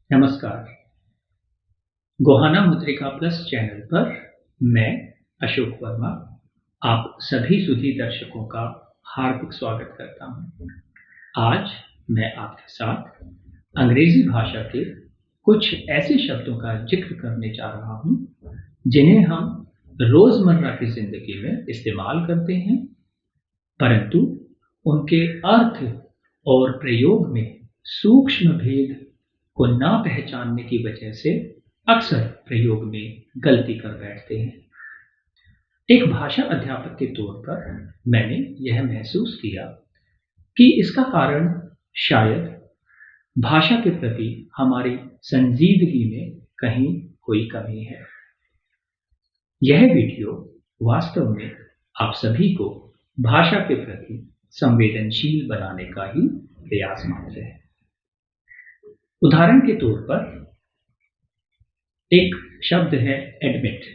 नमस्कार। गोहाना मुद्रिका plus channel पर मैं अशोक वर्मा आप सभी सुधी दर्शकों का हार्दिक स्वागत करता हूं। आज मैं आपके साथ अंग्रेजी भाषा के कुछ ऐसे शब्दों का जिक्र करने जा रहा हूं जिन्हें हम रोजमर्रा की जिंदगी में इस्तेमाल करते हैं, परंतु उनके अर्थ और प्रयोग में सूक्ष्म भेद को ना पहचानने की वजह से अक्सर प्रयोग में गलती कर बैठते हैं। एक भाषा अध्यापक के तौर पर मैंने यह महसूस किया कि इसका कारण शायद भाषा के प्रति हमारी संजीदगी में कहीं कोई कमी है। यह वीडियो वास्तव में आप सभी को भाषा के प्रति संवेदनशील बनाने का ही प्रयास मात्र है। उदाहरण के तौर पर एक शब्द है एडमिट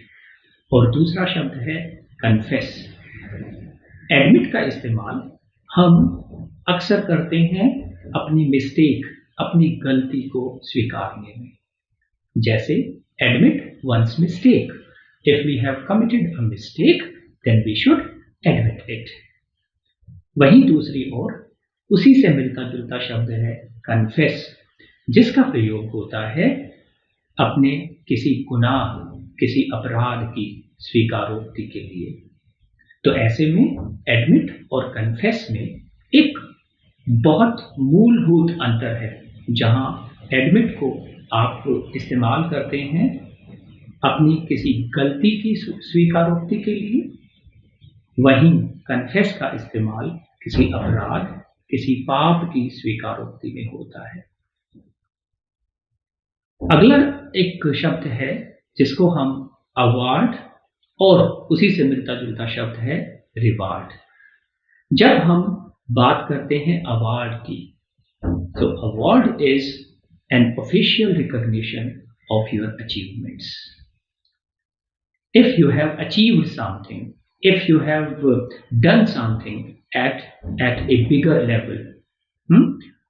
और दूसरा शब्द है कन्फेस। एडमिट का इस्तेमाल हम अक्सर करते हैं अपनी मिस्टेक, अपनी गलती को स्वीकारने में। जैसे admit one's mistake, if we have committed a mistake then we should admit it. वहीं दूसरी ओर उसी से मिलता जुलता शब्द है कन्फेस, जिसका प्रयोग होता है अपने किसी गुनाह, किसी अपराध की स्वीकारोक्ति के लिए। तो ऐसे में एडमिट और कन्फेस में एक बहुत मूलभूत अंतर है। जहां एडमिट को आप इस्तेमाल करते हैं अपनी किसी गलती की स्वीकारोक्ति के लिए, वहीं कन्फेस का इस्तेमाल किसी अपराध, किसी पाप की स्वीकारोक्ति में होता है। अगला एक शब्द है जिसको हम अवार्ड और उसी से मिलता जुलता शब्द है रिवार्ड। जब हम बात करते हैं अवार्ड की, तो award is an official recognition of your achievements. If you have achieved something, if you have done something at a bigger level,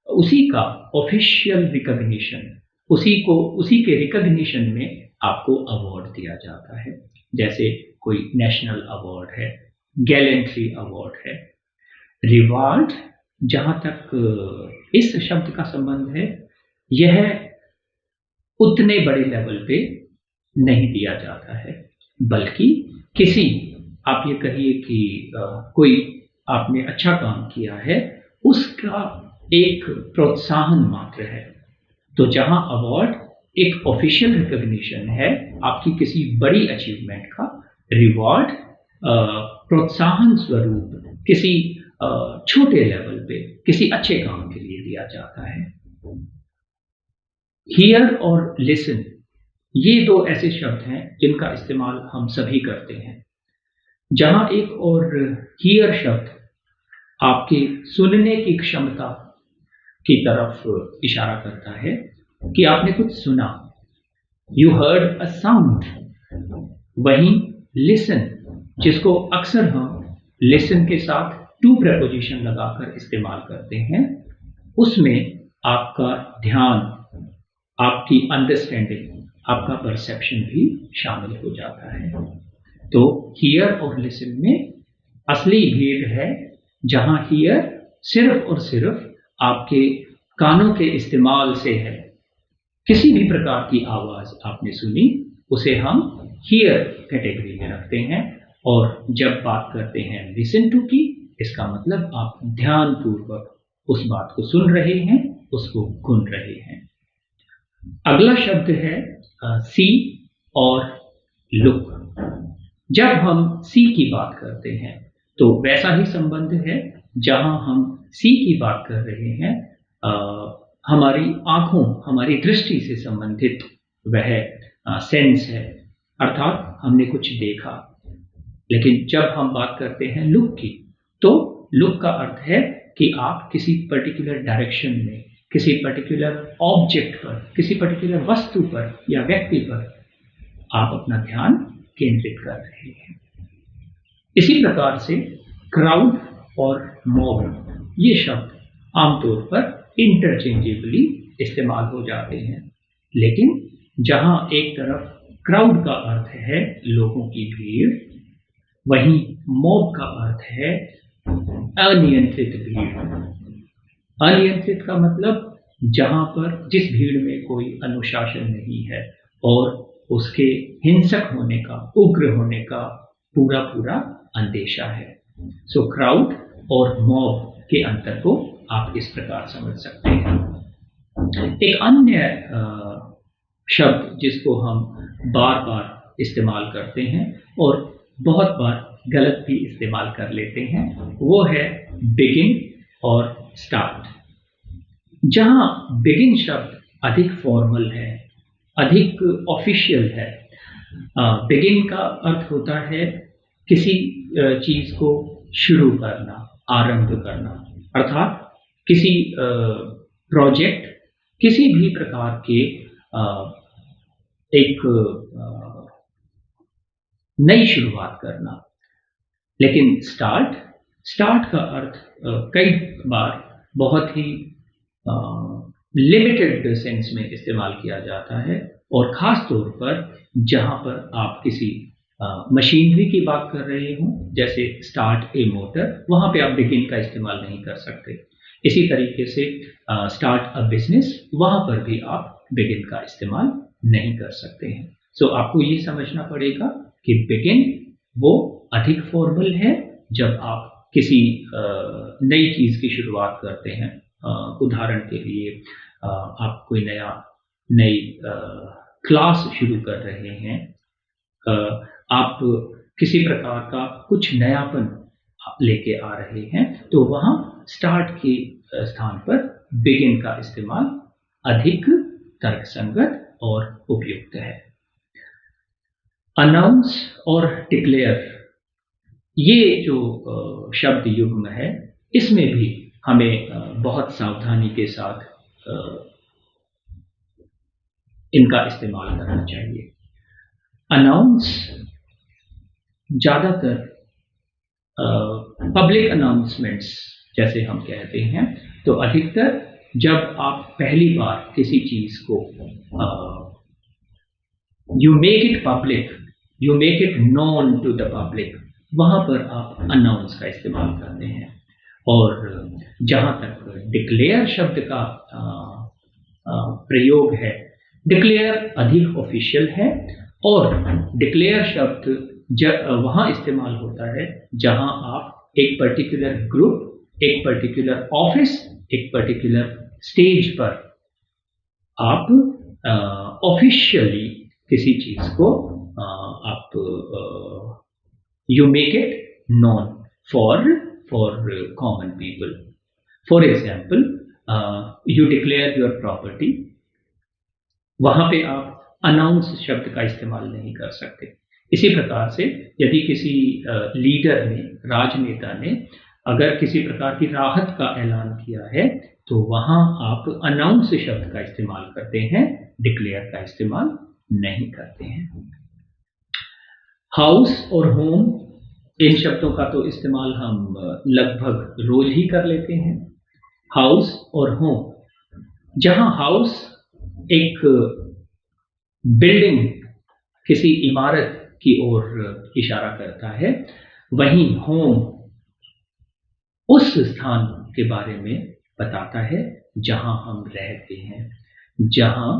उसी का ऑफिशियल रिकॉग्निशन, उसी के रिकॉग्निशन में आपको अवार्ड दिया जाता है। जैसे कोई नेशनल अवार्ड है, गैलेंट्री अवार्ड है। रिवार्ड, जहां तक इस शब्द का संबंध है, यह उतने बड़े लेवल पे नहीं दिया जाता है, बल्कि किसी, आप ये कहिए कि कोई आपने अच्छा काम किया है, उसका एक प्रोत्साहन मात्र है। तो जहां अवार्ड एक ऑफिशियल रिकॉग्निशन है आपकी किसी बड़ी अचीवमेंट का, रिवॉर्ड प्रोत्साहन स्वरूप किसी छोटे लेवल पे किसी अच्छे काम के लिए दिया जाता है। हियर और लिसन, ये दो ऐसे शब्द हैं जिनका इस्तेमाल हम सभी करते हैं। जहां एक और हियर शब्द आपके सुनने की क्षमता की तरफ इशारा करता है कि आपने कुछ सुना, यू हर्ड अ साउंड। वहीं लिसन, जिसको अक्सर हम लिसन के साथ टू प्रपोजिशन लगाकर इस्तेमाल करते हैं, उसमें आपका ध्यान, आपकी अंडरस्टैंडिंग, आपका परसेप्शन भी शामिल हो जाता है। तो हियर और लिसन में असली भेद है, जहां हियर सिर्फ और सिर्फ आपके कानों के इस्तेमाल से है। किसी भी प्रकार की आवाज आपने सुनी, उसे हम हियर कैटेगरी में रखते हैं। और जब बात करते हैं लिसन टू की, इसका मतलब आप ध्यानपूर्वक उस बात को सुन रहे हैं, उसको गुन रहे हैं। अगला शब्द है सी और लुक। जब हम सी की बात करते हैं तो वैसा ही संबंध है। जहां हम सी की बात कर रहे हैं, हमारी आंखों, हमारी दृष्टि से संबंधित वह सेंस है, अर्थात हमने कुछ देखा। लेकिन जब हम बात करते हैं लुक की, तो लुक का अर्थ है कि आप किसी पर्टिकुलर डायरेक्शन में, किसी पर्टिकुलर ऑब्जेक्ट पर, किसी पर्टिकुलर वस्तु पर या व्यक्ति पर आप अपना ध्यान केंद्रित कर रहे हैं। इसी प्रकार से क्राउड और मॉब, ये शब्द आमतौर पर इंटरचेंजेबली इस्तेमाल हो जाते हैं। लेकिन जहां एक तरफ क्राउड का अर्थ है लोगों की भीड़, वहीं मॉब का अर्थ है अनियंत्रित भीड़। अनियंत्रित का मतलब जहां पर जिस भीड़ में कोई अनुशासन नहीं है और उसके हिंसक होने का, उग्र होने का पूरा पूरा अंदेशा है। सो क्राउड और मॉब के अंतर को आप इस प्रकार समझ सकते हैं। एक अन्य शब्द जिसको हम बार बार इस्तेमाल करते हैं और बहुत बार गलत भी इस्तेमाल कर लेते हैं, वो है बिगिन और स्टार्ट। जहां बिगिन शब्द अधिक फॉर्मल है, अधिक ऑफिशियल है। बिगिन का अर्थ होता है किसी चीज को शुरू करना, आरंभ करना, अर्थात किसी प्रोजेक्ट, किसी भी प्रकार के एक नई शुरुआत करना। लेकिन स्टार्ट का अर्थ कई बार बहुत ही लिमिटेड सेंस में इस्तेमाल किया जाता है, और ख़ास तौर पर जहाँ पर आप किसी मशीनरी की बात कर रहे हों, जैसे स्टार्ट ए मोटर, वहाँ पे आप बिगिन का इस्तेमाल नहीं कर सकते। इसी तरीके से स्टार्ट अ बिजनेस, वहाँ पर भी आप बिगिन का इस्तेमाल नहीं कर सकते हैं। सो आपको ये समझना पड़ेगा कि बिगिन वो अधिक फॉर्मल है जब आप किसी नई चीज़ की शुरुआत करते हैं। उदाहरण के लिए आप कोई नई क्लास शुरू कर रहे हैं, आप किसी प्रकार का कुछ नयापन लेके आ रहे हैं, तो वहाँ स्टार्ट के स्थान पर बिगिन का इस्तेमाल अधिक तर्कसंगत और उपयुक्त है। अनाउंस और डिक्लेयर, ये जो शब्द युग्म है, इसमें भी हमें बहुत सावधानी के साथ इनका इस्तेमाल करना चाहिए। अनाउंस ज़्यादातर पब्लिक अनाउंसमेंट्स जैसे हम कहते हैं, तो अधिकतर जब आप पहली बार किसी चीज़ को you make it public, you make it known to the public, वहाँ पर आप अनाउंस का इस्तेमाल करते हैं। और जहाँ तक डिक्लेयर शब्द का प्रयोग है, डिक्लेयर अधिक ऑफिशियल है, और डिक्लेयर शब्द वहाँ इस्तेमाल होता है जहाँ आप एक पर्टिकुलर ग्रुप, एक पर्टिकुलर ऑफिस, एक पर्टिकुलर स्टेज पर आप ऑफिशियली किसी चीज़ को आप you make it non for common people. For example, you declare your property, वहाँ पे आप अनाउंस शब्द का इस्तेमाल नहीं कर सकते। इसी प्रकार से यदि किसी लीडर ने, राजनेता ने अगर किसी प्रकार की राहत का ऐलान किया है, तो वहाँ आप अनाउंस शब्द का इस्तेमाल करते हैं, डिक्लेयर का इस्तेमाल नहीं करते हैं। हाउस और होम, इन शब्दों का तो इस्तेमाल हम लगभग रोज ही कर लेते हैं। हाउस और होम, जहाँ हाउस एक बिल्डिंग, किसी इमारत की ओर इशारा करता है, वहीं होम उस स्थान के बारे में बताता है जहां हम रहते हैं, जहां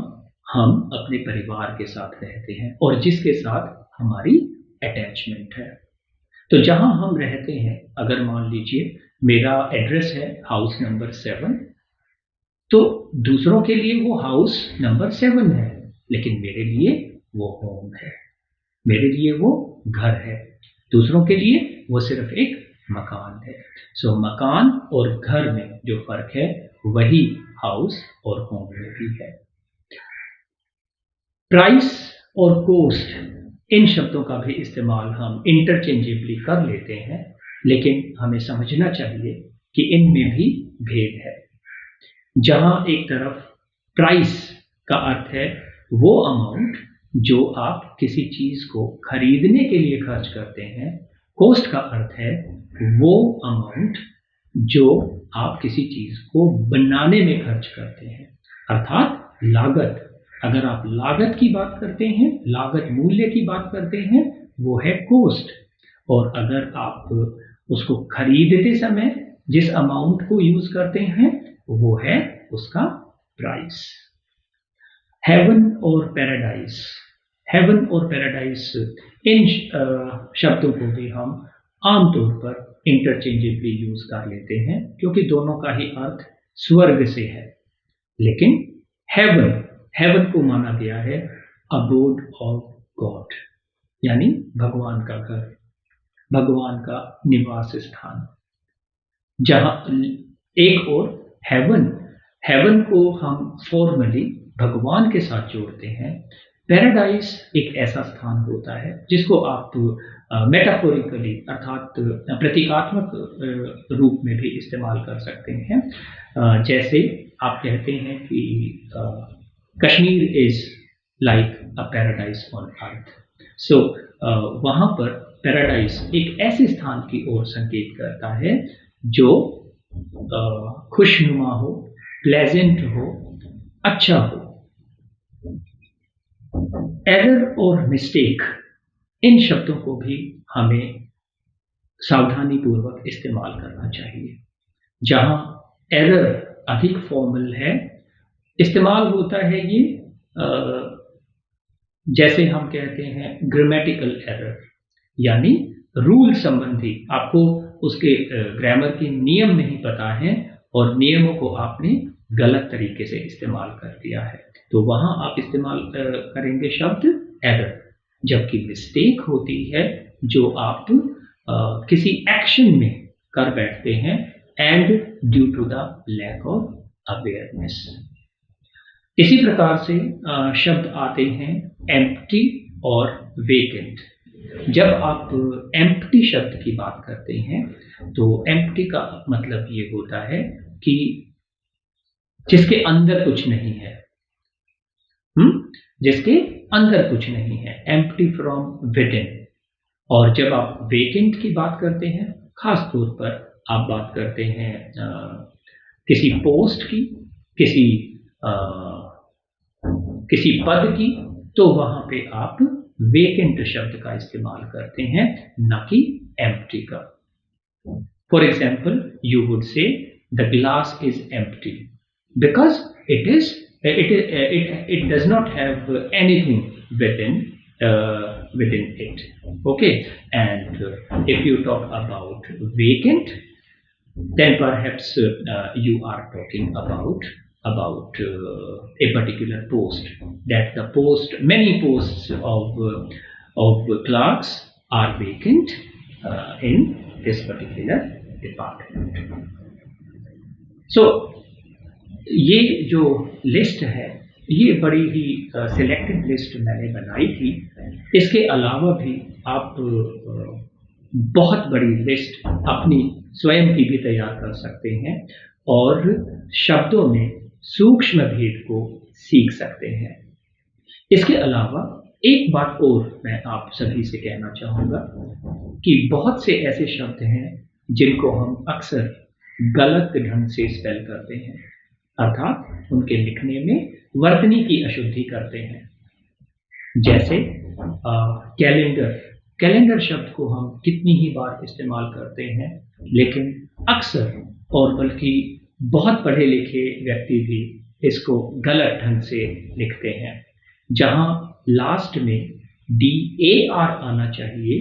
हम अपने परिवार के साथ रहते हैं और जिसके साथ हमारी अटैचमेंट है। तो जहां हम रहते हैं, अगर मान लीजिए मेरा एड्रेस है हाउस नंबर 7, तो दूसरों के लिए वो हाउस नंबर 7 है, लेकिन मेरे लिए वो होम है, मेरे लिए वो घर है। दूसरों के लिए वो सिर्फ एक मकान है। सो मकान और घर में जो फर्क है, वही हाउस और होम में भी है। प्राइस और कॉस्ट, इन शब्दों का भी इस्तेमाल हम इंटरचेंजेबली कर लेते हैं, लेकिन हमें समझना चाहिए कि इनमें भी भेद है। जहां एक तरफ प्राइस का अर्थ है वो अमाउंट जो आप किसी चीज को खरीदने के लिए खर्च करते हैं, कॉस्ट का अर्थ है वो अमाउंट जो आप किसी चीज को बनाने में खर्च करते हैं, अर्थात लागत। अगर आप लागत की बात करते हैं, लागत मूल्य की बात करते हैं, वो है कॉस्ट। और अगर आप उसको खरीदते समय जिस अमाउंट को यूज करते हैं, वो है उसका प्राइस। हेवन और पैराडाइज, हेवन और पैराडाइज, इन शब्दों को भी हम आमतौर पर इंटरचेंजेबली यूज कर लेते हैं, क्योंकि दोनों का ही अर्थ स्वर्ग से है। लेकिन हेवन, हेवन को माना गया है अबोर्ड ऑफ गॉड, यानी भगवान का घर, भगवान का निवास स्थान। जहां एक और हेवन, हेवन को हम फॉर्मली भगवान के साथ जोड़ते हैं। पैराडाइज एक ऐसा स्थान होता है जिसको आप मेटाफोरिकली अर्थात प्रतीकात्मक रूप में भी इस्तेमाल कर सकते हैं। जैसे आप कहते हैं कि Kashmir is like a paradise on earth. So वहाँ पर पैराडाइज एक ऐसे स्थान की ओर संकेत करता है जो खुशनुमा हो, प्लेजेंट हो, अच्छा हो। एरर और मिस्टेक, इन शब्दों को भी हमें सावधानी पूर्वक इस्तेमाल करना चाहिए। जहां एरर अधिक फॉर्मल है, इस्तेमाल होता है ये जैसे हम कहते हैं ग्रामेटिकल एरर, यानी रूल संबंधी, आपको उसके ग्रामर के नियम नहीं पता है और नियमों को आपने गलत तरीके से इस्तेमाल कर दिया है, तो वहां आप इस्तेमाल करेंगे शब्द एरर। जबकि मिस्टेक होती है जो आप किसी एक्शन में कर बैठते हैं and due to the lack of awareness. इसी प्रकार से शब्द आते हैं एम्प्टी और वेकेंट। जब आप एम्प्टी शब्द की बात करते हैं तो एम्प्टी का मतलब ये होता है कि जिसके अंदर कुछ नहीं है, जिसके अंदर कुछ नहीं है, एम्प्टी फ्रॉम विदिन। और जब आप वेकेंट की बात करते हैं, खास तौर पर आप बात करते हैं किसी पोस्ट की, किसी पद की, तो वहां पे आप वेकेंट शब्द का इस्तेमाल करते हैं, न कि एम्प्टी का। For example, you would say the glass is empty because it does not have anything within it. Okay, and if you talk about vacant, then perhaps you are talking about a particular post, that the post, many posts of clerks are vacant in this particular department. So ये जो list है, ये बड़ी ही selected list मैंने बनाई थी। इसके अलावा भी आप बहुत बड़ी लिस्ट अपनी स्वयं की भी तैयार कर सकते हैं और शब्दों में सूक्ष्म भेद को सीख सकते हैं। इसके अलावा एक बात और मैं आप सभी से कहना चाहूँगा कि बहुत से ऐसे शब्द हैं जिनको हम अक्सर गलत ढंग से स्पेल करते हैं, अर्थात उनके लिखने में वर्तनी की अशुद्धि करते हैं। जैसे कैलेंडर, कैलेंडर शब्द को हम कितनी ही बार इस्तेमाल करते हैं, लेकिन अक्सर और बल्कि बहुत पढ़े लिखे व्यक्ति भी इसको गलत ढंग से लिखते हैं। जहां लास्ट में DAR आना चाहिए,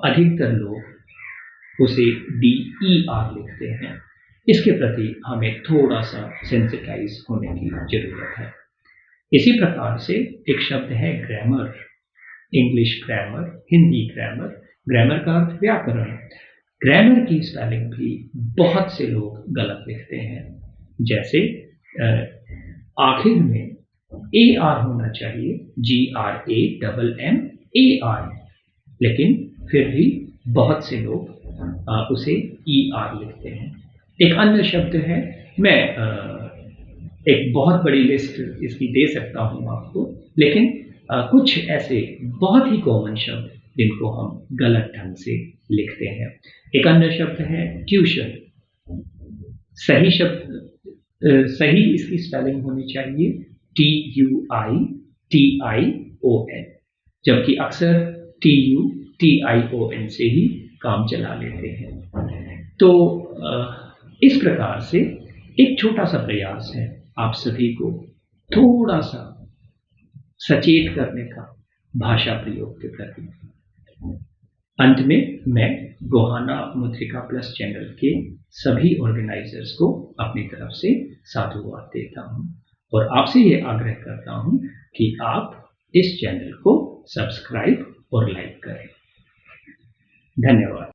अधिकतर लोग उसे DER लिखते हैं। इसके प्रति हमें थोड़ा सा सेंसिटाइज होने की जरूरत है। इसी प्रकार से एक शब्द है grammar, English grammar, Hindi grammar. Grammar का अर्थ व्याकरण। ग्रामर की स्पेलिंग भी बहुत से लोग गलत लिखते हैं। जैसे आखिर में AR होना चाहिए, GRAMMAR, लेकिन फिर भी बहुत से लोग उसे ER लिखते हैं। एक अन्य शब्द है, मैं एक बहुत बड़ी लिस्ट इसकी दे सकता हूं आपको, लेकिन कुछ ऐसे बहुत ही कॉमन शब्द जिनको हम गलत ढंग से लिखते हैं। एक अन्य शब्द है ट्यूशन। सही शब्द, सही इसकी स्पेलिंग होनी चाहिए TUITION, जबकि अक्सर TUTION से ही काम चला लेते हैं। तो इस प्रकार से एक छोटा सा प्रयास है आप सभी को थोड़ा सा सचेत करने का भाषा प्रयोग के प्रति। अंत में मैं गोहाना मुद्रिका प्लस चैनल के सभी ऑर्गेनाइजर्स को अपनी तरफ से साधुवाद देता हूं और आपसे ये आग्रह करता हूं कि आप इस चैनल को सब्सक्राइब और लाइक करें। धन्यवाद।